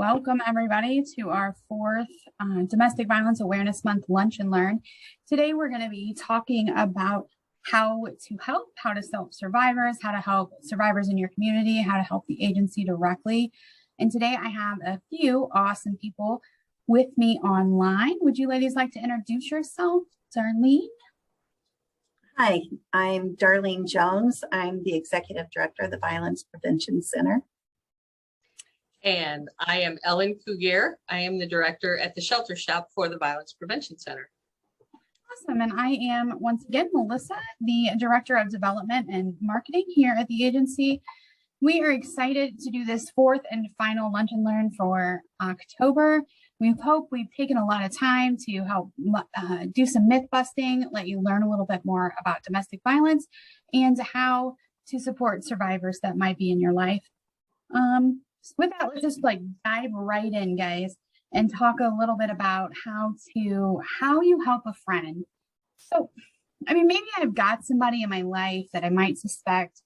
Welcome everybody to our fourth Domestic Violence Awareness Month Lunch and Learn. Today we're going to be talking about how to help, how to help survivors, how to help survivors in your community, how to help the agency directly. And today I have a few awesome people with me online. Would you ladies like to introduce yourself? Darlene? Hi, I'm Darlene Jones. I'm the Executive Director of the Violence Prevention Center. And I am Ellen Cugier. I am the director at the Shelter Shop for the Violence Prevention Center. Awesome. And I am, once again, Melissa, the Director of Development and Marketing here at the agency. We are excited to do this fourth and final Lunch and Learn for October. We hope we've taken a lot of time to help do some myth busting, let you learn a little bit more about domestic violence and how to support survivors that might be in your life. With that, let's just dive right in, guys, and talk a little bit about how you help a friend. So, I mean, maybe I've got somebody in my life that I might suspect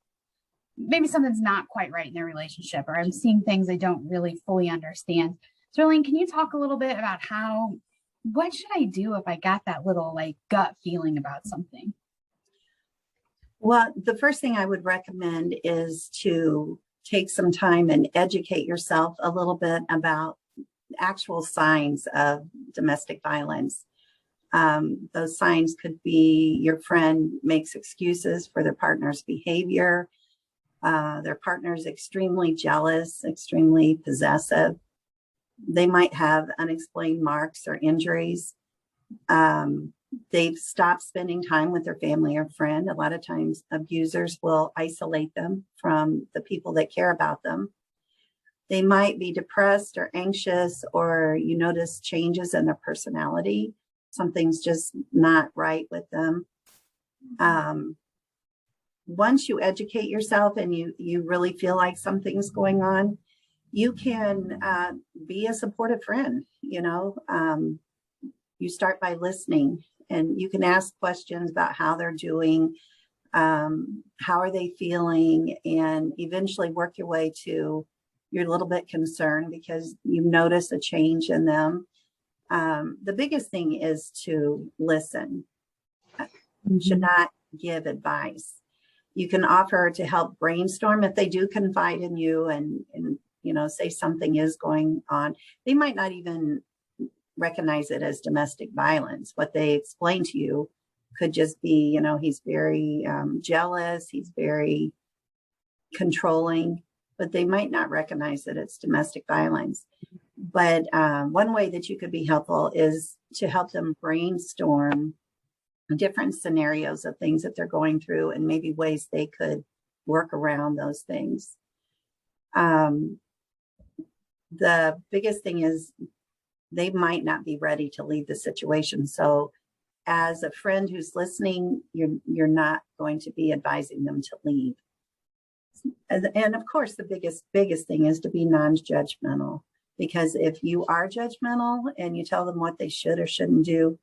maybe something's not quite right in their relationship, or I'm seeing things I don't really fully understand. So, Darlene, can you talk a little bit about what should I do if I got that little gut feeling about something? Well, the first thing I would recommend is to take some time and educate yourself a little bit about actual signs of domestic violence. Those signs could be your friend makes excuses for their partner's behavior. Their partner's extremely jealous, extremely possessive. They might have unexplained marks or injuries. They've stopped spending time with their family or friend. A lot of times abusers will isolate them from the people that care about them. They might be depressed or anxious, or you notice changes in their personality. Something's just not right with them. Once you educate yourself and you really feel like something's going on, you can be a supportive friend. You start by listening, and you can ask questions about how they're doing, how are they feeling, and eventually work your way to you're a little bit concerned because you notice a change in them. The biggest thing is to listen. You should not give advice. You can offer to help brainstorm if they do confide in you and say something is going on. They might not even recognize it as domestic violence. What they explain to you could just be, he's very jealous, he's very controlling, but they might not recognize that it's domestic violence. But one way that you could be helpful is to help them brainstorm different scenarios of things that they're going through and maybe ways they could work around those things. The biggest thing is they might not be ready to leave the situation. So as a friend who's listening, you're not going to be advising them to leave. And of course, the biggest thing is to be non-judgmental, because if you are judgmental and you tell them what they should or shouldn't do,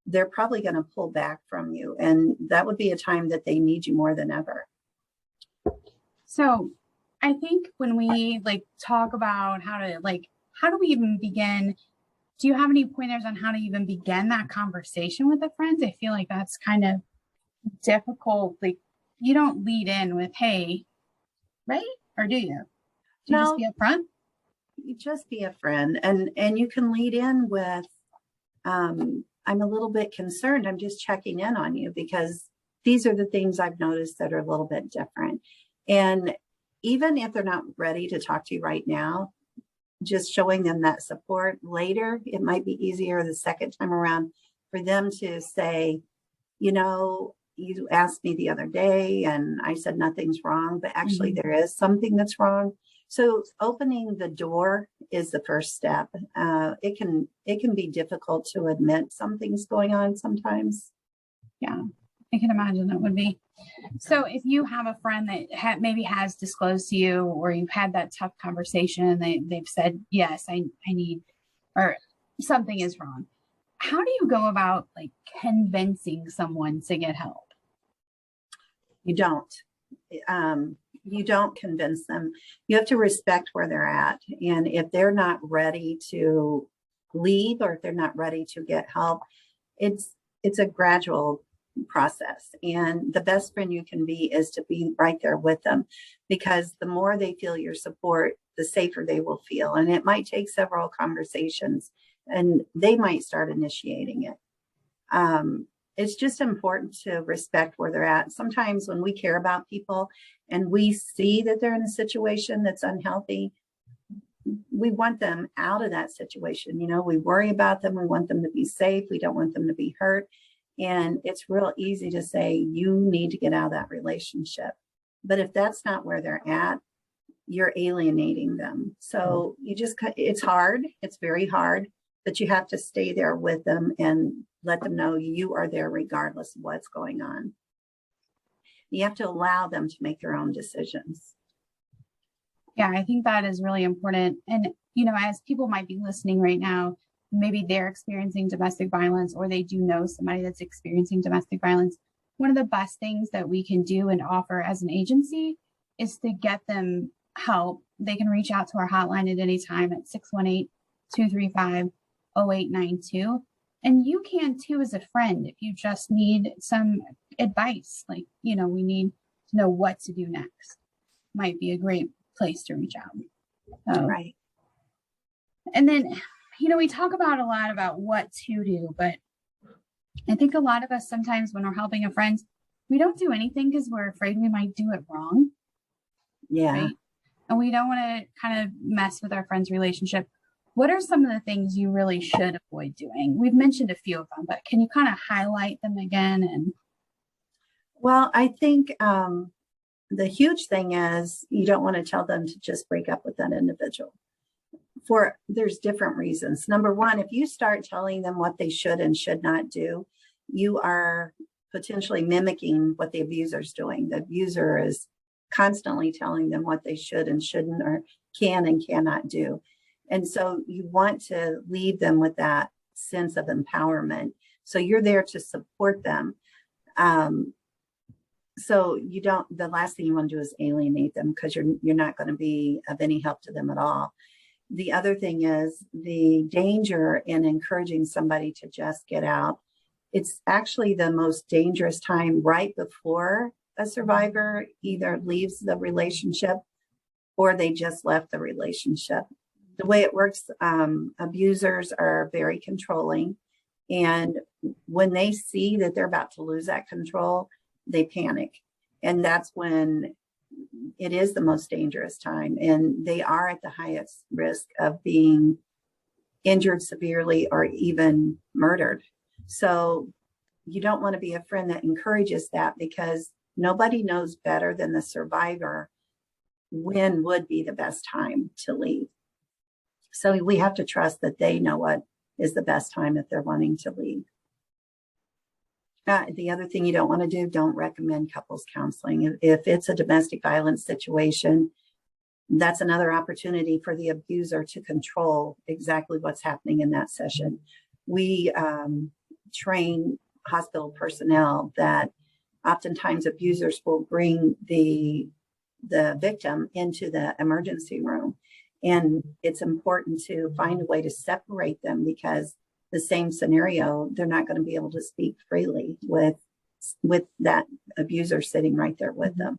they're probably going to pull back from you. And that would be a time that they need you more than ever. So I think when we talk about how do we even begin? Do you have any pointers on how to even begin that conversation with a friend? I feel like that's kind of difficult. You don't lead in with, hey, right? Or do you? Do you just be upfront? You just be a friend. And you can lead in with, I'm a little bit concerned. I'm just checking in on you because these are the things I've noticed that are a little bit different. And even if they're not ready to talk to you right now, just showing them that support later, it might be easier the second time around for them to say, you asked me the other day and I said nothing's wrong, but actually there is something that's wrong. So opening the door is the first step. It can be difficult to admit something's going on sometimes. Yeah, I can imagine it would be. So if you have a friend that maybe has disclosed to you, or you've had that tough conversation and they've said, yes, I need, or something is wrong, how do you go about convincing someone to get help? You don't. You don't convince them. You have to respect where they're at. And if they're not ready to leave, or if they're not ready to get help, it's a gradual process. And the best friend you can be is to be right there with them, because the more they feel your support, the safer they will feel. And it might take several conversations, and they might start initiating it. It's just important to respect where they're at. Sometimes when we care about people and we see that they're in a situation that's unhealthy, we want them out of that situation. You know, we worry about them. We want them to be safe. We don't want them to be hurt. And it's real easy to say, you need to get out of that relationship. But if that's not where they're at, you're alienating them. So it's hard. It's very hard, but you have to stay there with them and let them know you are there regardless of what's going on. You have to allow them to make their own decisions. Yeah, I think that is really important. And, you know, as people might be listening right now, maybe they're experiencing domestic violence, or they do know somebody that's experiencing domestic violence. One of the best things that we can do and offer as an agency is to get them help. They can reach out to our hotline at any time at 618-235-0892. And you can too as a friend if you just need some advice. Like, you know, we need to know what to do next. Might be a great place to reach out. Right. And then, you know, we talk about a lot about what to do, but I think a lot of us sometimes when we're helping a friend, we don't do anything because we're afraid we might do it wrong. Yeah. Right? And we don't want to kind of mess with our friend's relationship. What are some of the things you really should avoid doing? We've mentioned a few of them, but can you kind of highlight them again? And well, I think the huge thing is you don't want to tell them to just break up with that individual. There's different reasons. Number one, if you start telling them what they should and should not do, you are potentially mimicking what the abuser is doing. The abuser is constantly telling them what they should and shouldn't, or can and cannot do. And so you want to leave them with that sense of empowerment. So you're there to support them. So the last thing you want to do is alienate them, because you're not going to be of any help to them at all. The other thing is the danger in encouraging somebody to just get out. It's actually the most dangerous time right before a survivor either leaves the relationship or they just left the relationship. The way it works, abusers are very controlling. And when they see that they're about to lose that control, they panic. And that's when it is the most dangerous time. And they are at the highest risk of being injured severely or even murdered. So you don't want to be a friend that encourages that, because nobody knows better than the survivor when would be the best time to leave. So we have to trust that they know what is the best time if they're wanting to leave. The other thing you don't want to do, don't recommend couples counseling. If it's a domestic violence situation, that's another opportunity for the abuser to control exactly what's happening in that session. We train hospital personnel that oftentimes abusers will bring the victim into the emergency room. And it's important to find a way to separate them, because the same scenario, they're not going to be able to speak freely with that abuser sitting right there with them.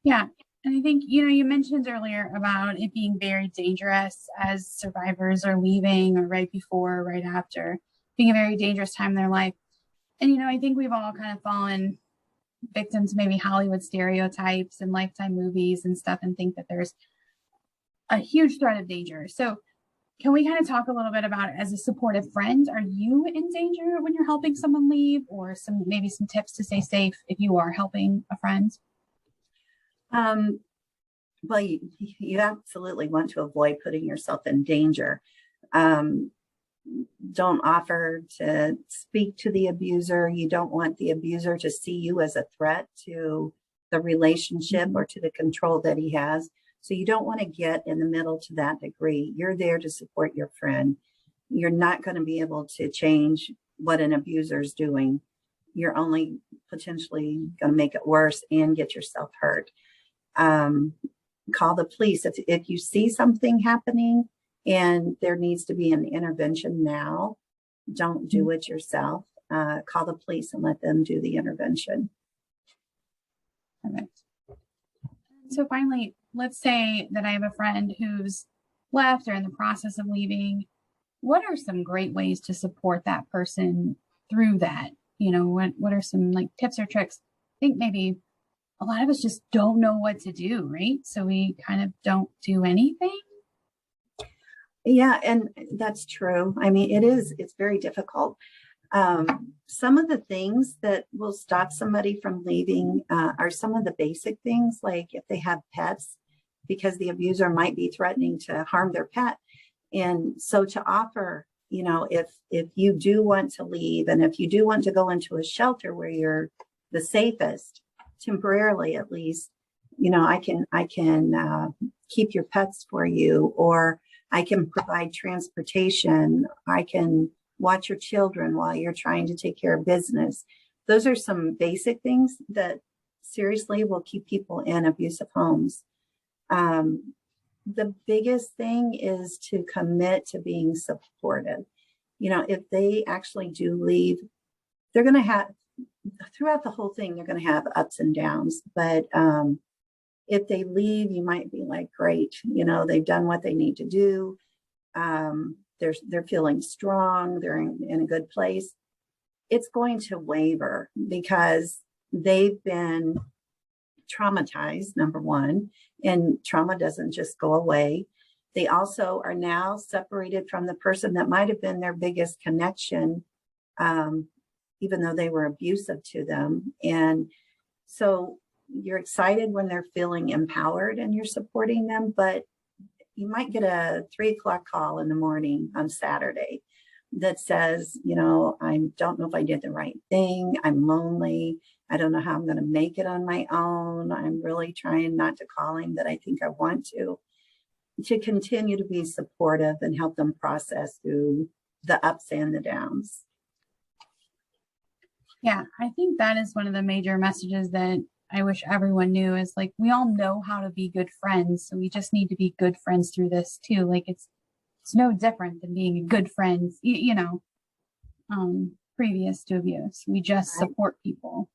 yeah. And I think, you know, you mentioned earlier about it being very dangerous as survivors are leaving, or right before, or right after, being a very dangerous time in their life. And, you know, I think we've all kind of fallen victim to maybe Hollywood stereotypes and Lifetime movies and stuff, and think that there's a huge threat of danger. So can we kind of talk a little bit about, as a supportive friend, are you in danger when you're helping someone leave, or maybe some tips to stay safe if you are helping a friend? Well, you absolutely want to avoid putting yourself in danger. Don't offer to speak to the abuser. You don't want the abuser to see you as a threat to the relationship or to the control that he has. So you don't want to get in the middle to that degree. You're there to support your friend. You're not going to be able to change what an abuser is doing. you're only potentially going to make it worse and get yourself hurt. Call the police. If you see something happening and there needs to be an intervention now, don't do it yourself. Call the police and let them do the intervention. Perfect. So finally, let's say that I have a friend who's left or in the process of leaving. What are some great ways to support that person through that? What are some like tips or tricks? I think maybe a lot of us just don't know what to do, right? So we kind of don't do anything. Yeah, and that's true. I mean, it's very difficult. Some of the things that will stop somebody from leaving are some of the basic things, like if they have pets, because the abuser might be threatening to harm their pet. And so to offer, if you do want to leave, and if you do want to go into a shelter where you're the safest, temporarily at least, I can keep your pets for you, or I can provide transportation. I can watch your children while you're trying to take care of business. Those are some basic things that seriously will keep people in abusive homes. The biggest thing is to commit to being supportive. If they actually do leave, they're going to have, throughout the whole thing, they're going to have ups and downs. But if they leave, you might be like, great, they've done what they need to do. They're feeling strong. They're in a good place. It's going to waver because they've been traumatized, number one, and trauma doesn't just go away. They also are now separated from the person that might have been their biggest connection, even though they were abusive to them. And so you're excited when they're feeling empowered and you're supporting them, but you might get a 3:00 call in the morning on Saturday that says, I don't know if I did the right thing. I'm lonely. I don't know how I'm going to make it on my own. I'm really trying not to call him, but I think I want to continue to be supportive and help them process through the ups and the downs. Yeah, I think that is one of the major messages that I wish everyone knew is like, we all know how to be good friends. So we just need to be good friends through this too. Like it's no different than being a good friend, previous to abuse. We just support people.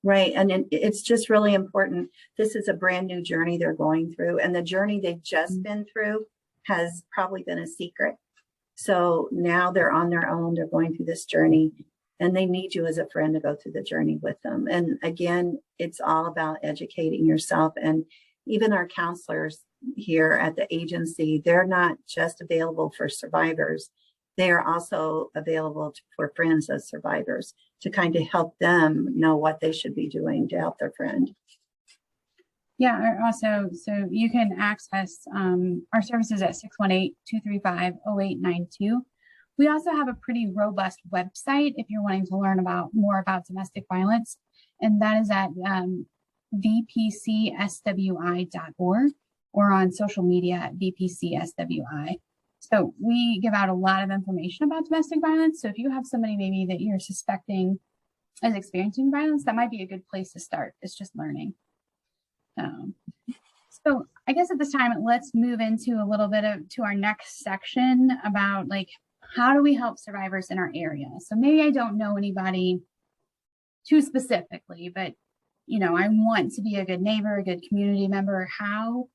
Right. And it's just really important. This is a brand new journey they're going through, and the journey they've just been through has probably been a secret. So now they're on their own. They're going through this journey, and they need you as a friend to go through the journey with them. And again, it's all about educating yourself. And even our counselors here at the agency, they're not just available for survivors. They are also available for friends of survivors to kind of help them know what they should be doing to help their friend. Yeah, also, so you can access our services at 618-235-0892. We also have a pretty robust website if you're wanting to learn more about domestic violence, and that is at vpcswi.org or on social media at vpcswi. So we give out a lot of information about domestic violence. So if you have somebody maybe that you're suspecting is experiencing violence, that might be a good place to start. It's just learning. So I guess at this time, let's move into a little bit to our next section about like, how do we help survivors in our area? So maybe I don't know anybody too specifically, but I want to be a good neighbor, a good community member. How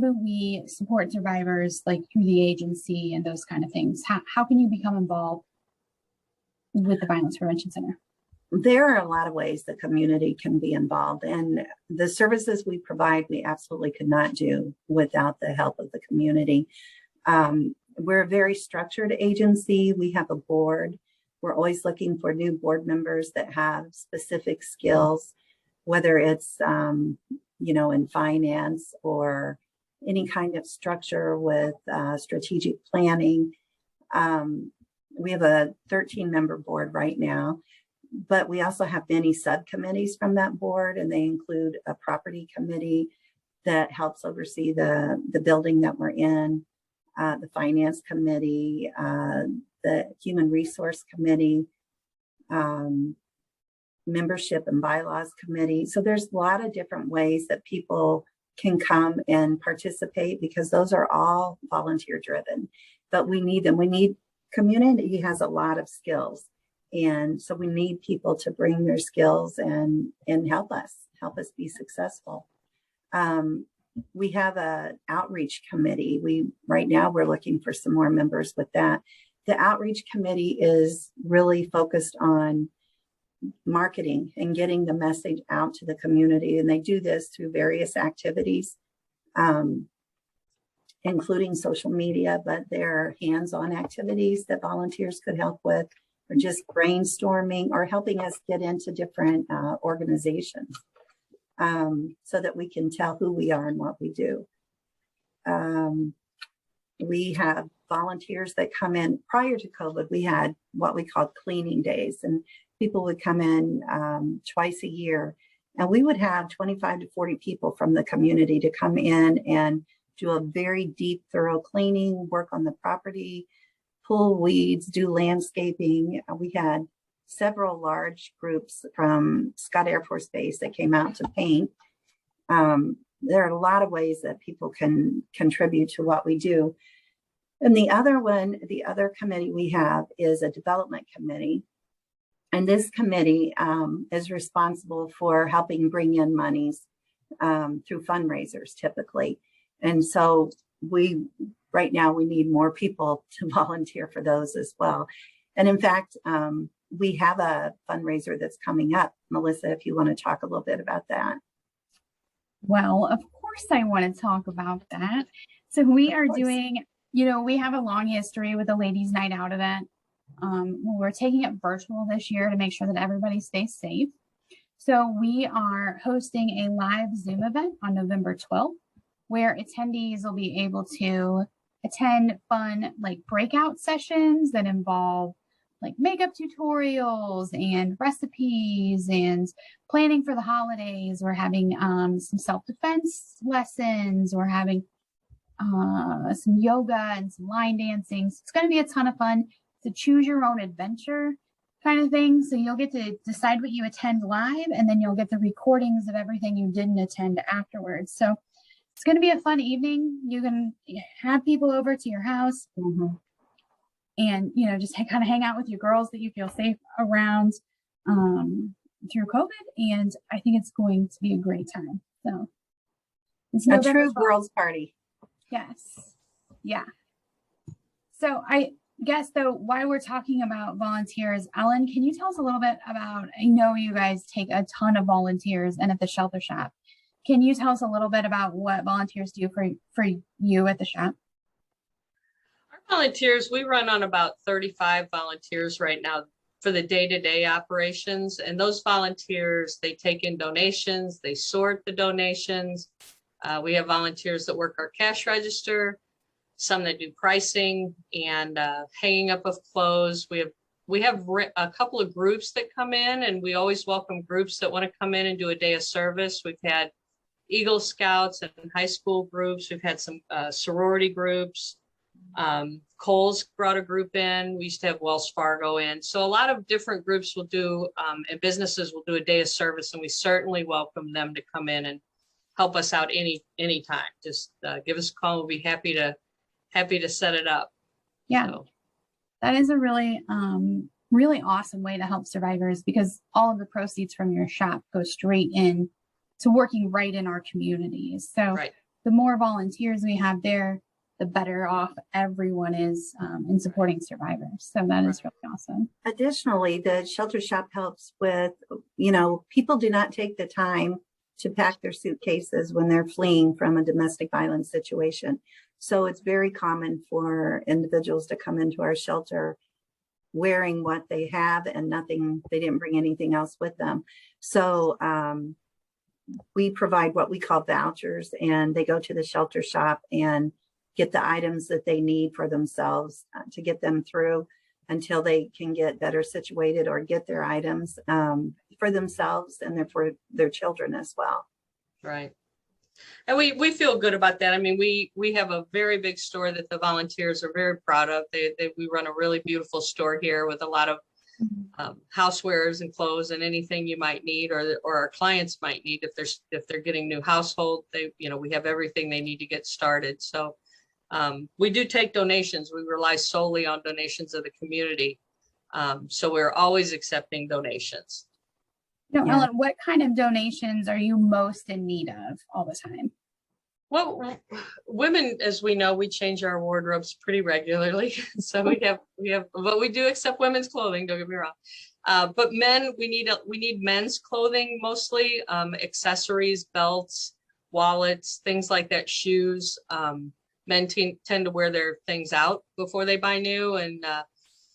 do we support survivors like through the agency and those kind of things? How can you become involved with the Violence Prevention Center? There are a lot of ways the community can be involved, and the services we provide, we absolutely could not do without the help of the community. We're a very structured agency. We have a board. We're always looking for new board members that have specific skills, whether it's, in finance or any kind of structure with strategic planning. We have a 13-member board right now, but we also have many subcommittees from that board, and they include a property committee that helps oversee the building that we're in, the finance committee, the human resource committee, membership and bylaws committee. So there's a lot of different ways that people can come and participate, because those are all volunteer driven, but we need them. We need community has a lot of skills. And so we need people to bring their skills and help us be successful. We have an outreach committee. Right now we're looking for some more members with that. The outreach committee is really focused on marketing and getting the message out to the community. And they do this through various activities, including social media, but they're hands-on activities that volunteers could help with, or just brainstorming or helping us get into different organizations, so that we can tell who we are and what we do. We have volunteers that come in. Prior to COVID, we had what we called cleaning days, and people would come in twice a year, and we would have 25 to 40 people from the community to come in and do a very deep, thorough cleaning, work on the property, pull weeds, do landscaping. We had several large groups from Scott Air Force Base that came out to paint. There are a lot of ways that people can contribute to what we do. And the other committee we have is a development committee. And this committee is responsible for helping bring in monies through fundraisers typically. And so right now we need more people to volunteer for those as well. And in fact, we have a fundraiser that's coming up. Melissa, if you want to talk a little bit about that. Well, of course I want to talk about that. So we are doing, we have a long history with the Ladies' Night Out event. We're taking it virtual this year to make sure that everybody stays safe. So we are hosting a live Zoom event on November 12th, where attendees will be able to attend fun breakout sessions that involve makeup tutorials and recipes and planning for the holidays. We're having some self-defense lessons. We're having some yoga and some line dancing. So it's going to be a ton of fun. To choose your own adventure kind of thing. So you'll get to decide what you attend live, and then you'll get the recordings of everything you didn't attend afterwards. So it's going to be a fun evening. You can have people over to your house, and just kind of hang out with your girls that you feel safe around through COVID. And I think it's going to be a great time. So it's a true girls' party. Yes. Yeah. So I guess though, while we're talking about volunteers, Ellen, can you tell us a little bit about, I know you guys take a ton of volunteers and at the shelter shop. Can you tell us a little bit about what volunteers do for you at the shop? Our volunteers, we run on about 35 volunteers right now for the day-to-day operations. And those volunteers, they take in donations, they sort the donations. We have volunteers that work our cash register, some that do pricing and hanging up of clothes. We have a couple of groups that come in, and we always welcome groups that want to come in and do a day of service. We've had Eagle Scouts and high school groups. We've had some sorority groups. Kohl's brought a group in. We used to have Wells Fargo in. So a lot of different groups will do, and businesses will do a day of service, and we certainly welcome them to come in and help us out anytime. Just give us a call. We'll be happy to set it up. Yeah, so that is a really awesome way to help survivors, because all of the proceeds from your shop go straight in to working right in our communities. So the more volunteers we have there, the better off everyone is in supporting survivors. So that is really awesome. Additionally, the shelter shop helps with, people do not take the time to pack their suitcases when they're fleeing from a domestic violence situation. So it's very common for individuals to come into our shelter wearing what they have and they didn't bring anything else with them. So we provide what we call vouchers, and they go to the shelter shop and get the items that they need for themselves to get them through until they can get better situated or get their items for themselves and for their children as well. Right. And we feel good about that. I mean, we have a very big store that the volunteers are very proud of. We run a really beautiful store here with a lot of housewares and clothes and anything you might need, or our clients might need if they're getting new household. We have everything they need to get started. So we do take donations. We rely solely on donations of the community. So we're always accepting donations. Ellen, what kind of donations are you most in need of all the time? Well, women, as we know, we change our wardrobes pretty regularly. So we have, but we do accept women's clothing. Don't get me wrong. But men, we need men's clothing mostly, accessories, belts, wallets, things like that, shoes. Men tend to wear their things out before they buy new, and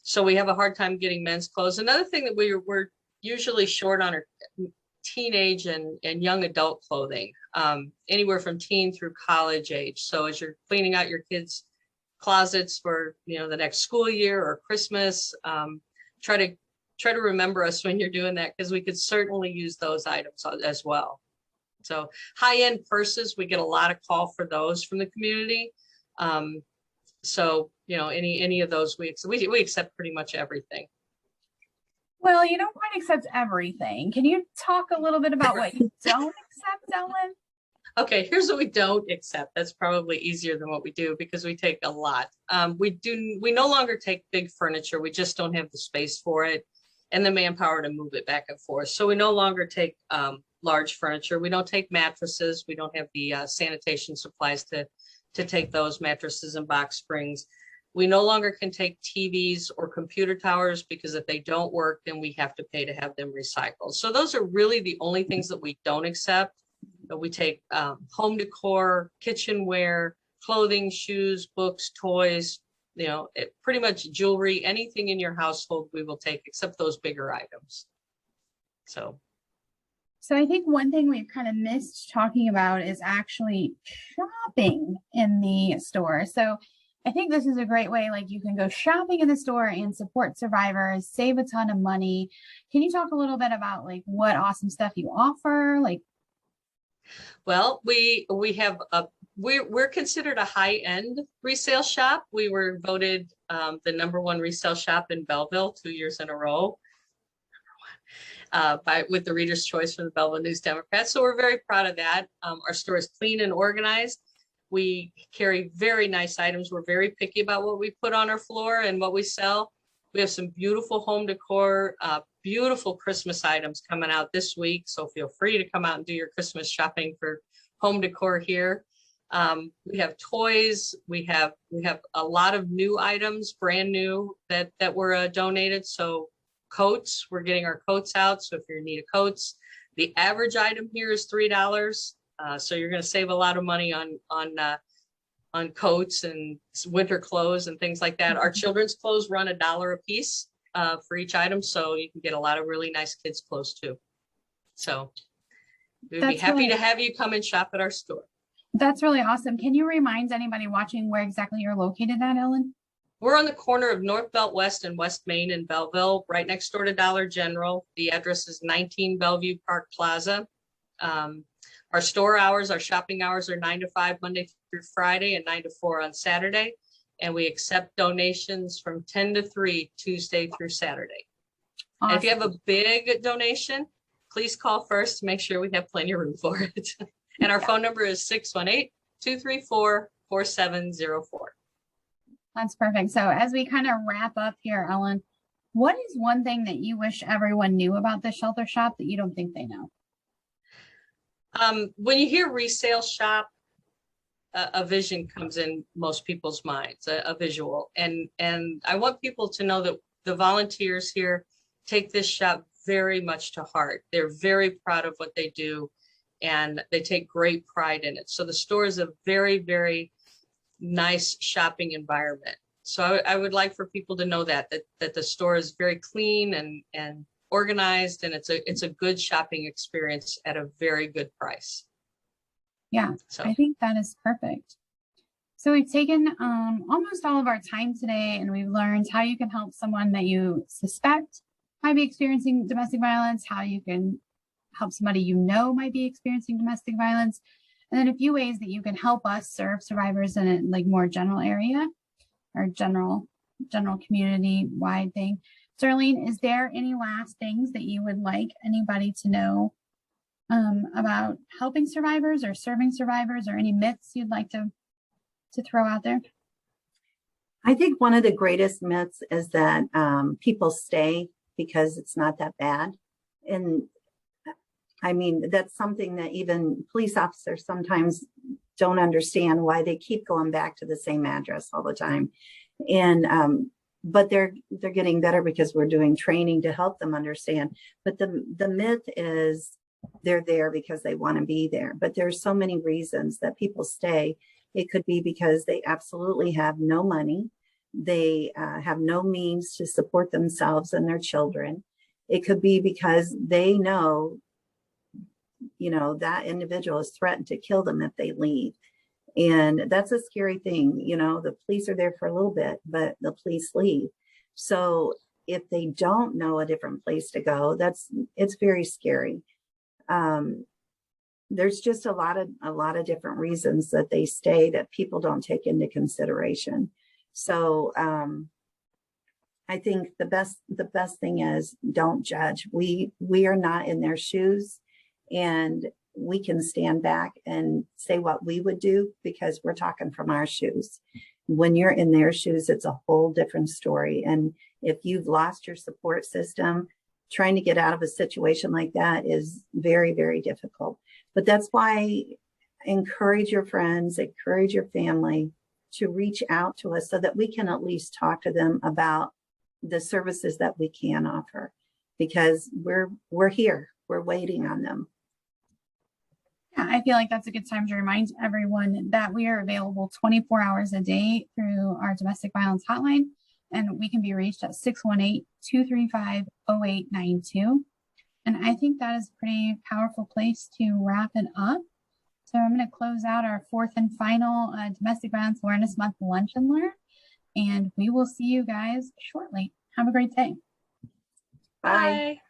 so we have a hard time getting men's clothes. Another thing that we're usually short on are teenage and young adult clothing, anywhere from teen through college age. So as you're cleaning out your kids' closets for the next school year or Christmas, try to remember us when you're doing that, because we could certainly use those items as well. So high-end purses, we get a lot of call for those from the community. So any of those we accept pretty much everything. Well, you don't quite accept everything. Can you talk a little bit about what you don't accept, Ellen? Okay, here's what we don't accept. That's probably easier than what we do, because we take a lot. We no longer take big furniture. We just don't have the space for it and the manpower to move it back and forth. So we no longer take large furniture. We don't take mattresses. We don't have the sanitation supplies to take those mattresses and box springs. We no longer can take TVs or computer towers, because if they don't work, then we have to pay to have them recycled. So those are really the only things that we don't accept. But we take home decor, kitchenware, clothing, shoes, books, toys, pretty much jewelry, anything in your household we will take, except those bigger items. So I think one thing we've kind of missed talking about is actually shopping in the store. So I think this is a great way, like you can go shopping in the store and support survivors, save a ton of money. Can you talk a little bit about like what awesome stuff you offer? Well, we're considered a high-end resale shop. We were voted the #1 resale shop in Belleville 2 years in a row, with the Reader's Choice from the Belleville News Democrat. So we're very proud of that. Our store is clean and organized. We carry very nice items. We're very picky about what we put on our floor and what we sell. We have some beautiful home decor, beautiful Christmas items coming out this week. So feel free to come out and do your Christmas shopping for home decor here. We have toys. We have a lot of new items, brand new, that were donated. So coats, we're getting our coats out. So if you're in need of coats, the average item here is $3. So you're going to save a lot of money on coats and winter clothes and things like that. Our children's clothes run $1 a piece for each item, so you can get a lot of really nice kids' clothes too. So we'd be happy to have you come and shop at our store. That's really awesome. Can you remind anybody watching where exactly you're located at, Ellen? We're on the corner of North Belt West and West Main in Belleville, right next door to Dollar General. The address is 19 Bellevue Park Plaza. Our store hours, our shopping hours are 9 to 5 Monday through Friday and 9 to 4 on Saturday. And we accept donations from 10 to 3 Tuesday through Saturday. Awesome. And if you have a big donation, please call first to make sure we have plenty of room for it. And our phone number is 618-234-4704. That's perfect. So as we kind of wrap up here, Ellen, what is one thing that you wish everyone knew about the shelter shop that you don't think they know? When you hear resale shop, a vision comes in most people's minds, a visual. And I want people to know that the volunteers here take this shop very much to heart. They're very proud of what they do, and they take great pride in it. So the store is a very, very nice shopping environment. So I would like for people to know that the store is very clean and organized, and it's a good shopping experience at a very good price. Yeah, so I think that is perfect. So we've taken almost all of our time today, and we've learned how you can help someone that you suspect might be experiencing domestic violence, how you can help somebody you know might be experiencing domestic violence, and then a few ways that you can help us serve survivors in a more general area or general community wide thing. Darlene, is there any last things that you would like anybody to know about helping survivors or serving survivors, or any myths you'd like to throw out there? I think one of the greatest myths is that people stay because it's not that bad. And I mean, that's something that even police officers sometimes don't understand, why they keep going back to the same address all the time. And but they're getting better because we're doing training to help them understand. But the myth is they're there because they want to be there. But there's so many reasons that people stay. It could be because they absolutely have no money. They have no means to support themselves and their children. It could be because they know, that individual is threatened to kill them if they leave. And that's a scary thing. The police are there for a little bit, but the police leave. So if they don't know a different place to go, it's very scary. There's just a lot of different reasons that they stay that people don't take into consideration. So I think the best thing is, don't judge. We are not in their shoes, and we can stand back and say what we would do because we're talking from our shoes. When you're in their shoes, it's a whole different story. And if you've lost your support system, trying to get out of a situation like that is very, very difficult. But that's why encourage your friends, encourage your family to reach out to us so that we can at least talk to them about the services that we can offer, because we're here, we're waiting on them. Yeah, I feel like that's a good time to remind everyone that we are available 24 hours a day through our domestic violence hotline, and we can be reached at 618-235-0892. And I think that is a pretty powerful place to wrap it up. So I'm going to close out our fourth and final Domestic Violence Awareness Month Lunch and Learn, and we will see you guys shortly. Have a great day. Bye. Bye.